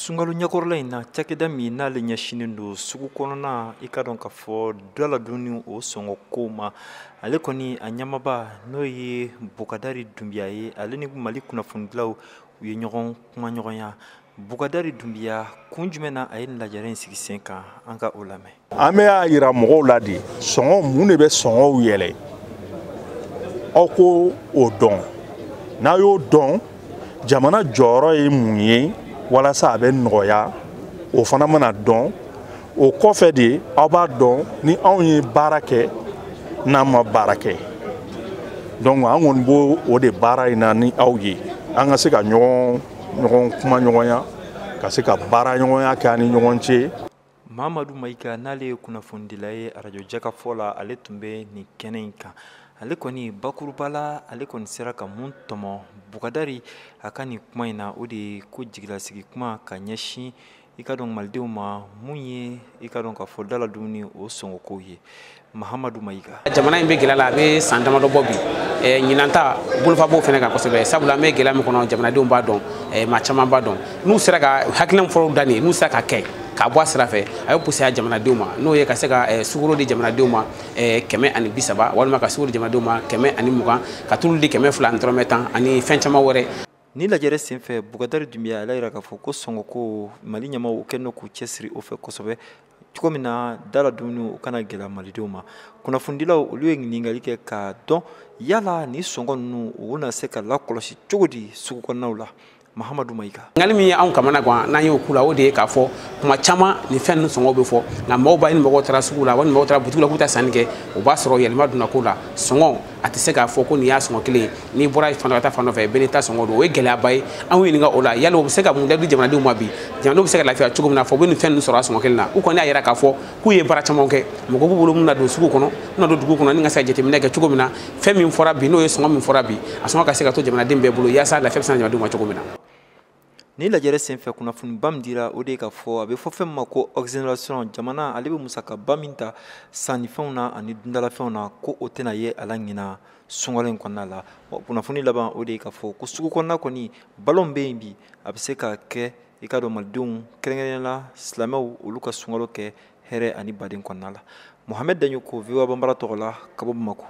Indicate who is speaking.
Speaker 1: Sungalu ɲɛkɔrɔla in na cakɛda min n'ale ɲɛsinen don sugu kɔnɔna i ka dɔn ka fɔ daladunni o sɔngɔ ko ma ale kɔni a ɲamaba n'o ye Bukadari Dunbiya ye ale ni Mali kunnafonidilaw u ye ɲɔgɔn kuma ɲɔgɔnya Bukadari Dunbiya kun jumɛn na a ye lajɛrɛ sigi sen kan an ka o lamɛn.
Speaker 2: An bɛ y'a yira mɔgɔw la de sɔngɔ mun de bɛ sɔngɔw yɛlɛ aw ko o dɔn n'a y'o dɔn jamana jɔyɔrɔ ye mun ye walasa a bɛ nɔgɔya o fana mana dɔn o kɔfɛ de aw b'a dɔn ni anw ye baara kɛ n'an ma baara kɛ donc an kɔni b'o o de baara in na ni aw ye an ka se ka ɲɔgɔn kuma ɲɔgɔnya ka se ka baara ɲɔgɔnya kɛ ani ɲɔgɔn cɛ.
Speaker 1: Mahamadu Mayiga n'ale ye kunnafonidila ye arajo Jakafɔ la ale tun bɛ nin kɛnɛ in kan ale kɔni bakuruba la ale kɔni sera ka mun tɔmɔ Bukadari a ka nin kuma in na o de ye ko jigilasigi kuma ka ɲɛsin i ka dɔn malidenw ma mun ye i ka dɔn ka fɔ daladunni o sɔngɔkow ye Mahamadu Mayiga.
Speaker 3: Jamana in bɛ gɛlɛya la a bɛ san damadɔ bɔ bi ɲinan ta bolofabaw fana kan kosɛbɛ sabula an bɛ gɛlɛya min kɔnɔ jamanadenw b'a dɔn maa caman b'a dɔn n'u sera ka hakilina fɔlɔw da nin n'u sera ka kɛ k'a bɔ a sira fɛ a ye pusaya jamanadenw ma n'o ye ka se ka sukaro di jamanadenw ma 130 walima ka sukaro di jamanadenw ma 120 ka tulu di 200 ani dɔrɔmɛ 10 ani fɛn caman wɛrɛ.
Speaker 1: Ni lajɛrɛ senfɛ Bukadari Dunbiya ala yira k'a fɔ ko sɔngɔko Mali ɲɛmaaw kɛlen don k'u cɛsiri o fɛ kosɛbɛ cogo min na daladunni o kana gɛlɛya malidenw ma kunnafonidilaw olu ye ɲininkali kɛ k'a dɔn yala ni sɔngɔ ninnu u bɛna se ka lakɔlɔsi cogo di sugu kɔnɔnaw la Mahamadu Mayiga.
Speaker 3: Ngali min ye anw kamana gan n'an y'o kula o de ye k'a fɔ kuma caman ni fɛn ninnu sɔngɔw bɛ fɔ nka maaw b'a ni mɔgɔw taara sugu la walima mɔgɔw taara butigiw la k'u ta sanni kɛ o b'a sɔrɔ yɛlɛma donna ko la sɔngɔ a tɛ se k'a fɔ ko nin y'a sɔngɔ kelen ye n'i bɔra fan dɔ ka taa fan dɔ fɛ bɛɛ n'i ta sɔngɔ don o ye gɛlɛyaba ye an y'u ɲininka o la yala o bɛ se ka mun di jamanadenw ma bi jamanadenw bɛ se ka lafiya cogo min na fɔ u bɛ nin fɛn ninnu sɔrɔ a sɔngɔ kelen na u kɔni y'a yira k'a fɔ k'u ye baara caman kɛ mɔgɔ b'u bolo mun na don sugu kɔnɔ mun na don dugu kɔnɔ ni ka se ka jateminɛ kɛ cogo min na fɛn min fɔra bi n'o ye sɔngɔ min fɔra bi a sɔngɔ ka se ka to jamanaden bɛɛ bolo yaasa lafiya bɛ se jamanadenw ma cogo min na.
Speaker 1: Ni lajɛrɛ senfɛ kunnafoniba min dira o de ye ka fɔ a bɛ fɔ fɛn min ma ko exonération jamana ale bɛ musakaba min ta sannifɛnw na ani dundalafɛnw na ko o tɛna ye a la ɲina sunkalo in kɔnɔna la kunnafoni laban o de ye ka fɔ ko sugu kɔnɔna kɔni balo bɛ yen bi a bɛ se ka kɛ i ka dɔn malidenw kɛrɛnkɛrɛnnenya la silamɛw olu ka sunkalo kɛ hɛrɛ ani baden kɔnɔna la Mohamed Daɲoko VOA Banbara tɔgɔ la ka bɔ Bamako.